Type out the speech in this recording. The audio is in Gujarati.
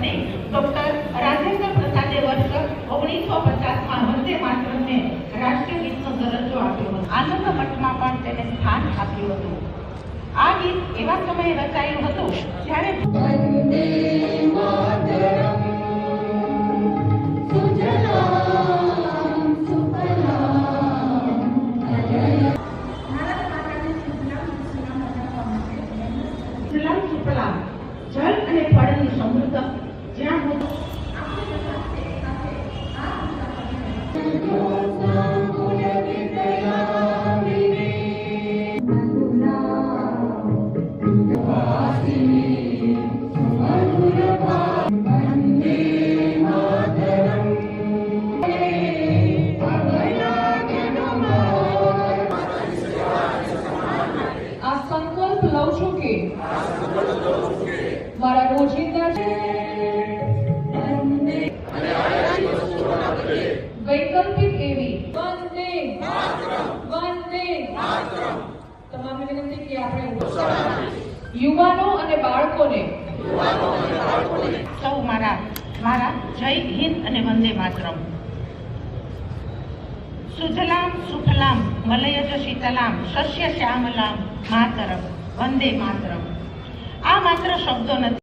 શ્રી ડોક્ટર રાજેન્દ્ર પ્રસાદે વર્ષ 1950માં વંદે માતરમને રાષ્ટ્રીય ગીતનો દરજ્જો આપ્યો હતો. આનંદ મઠમાં પણ તેને સ્થાન આપ્યું હતું. આ ગીત એવા સમયે રચાયું હતું જ્યારે વંદે માતરમ જળ અને ફળની સમૃદ્ધ જ્યાં આ સંકલ્પ લઉં છું કે મારા રોજિંદા વૈકલ્પિક એવી વંદે તમામને વિનંતી કે આપણે યુવાનો અને બાળકોને સૌ મારા જય હિન્દ અને વંદે માતરમ. સુજલામ સુફલામ મલયજ શીતલામ શસ્ય શ્યામલામ માતરમ વંદે માતરમ. આ માત્ર શબ્દો નથી.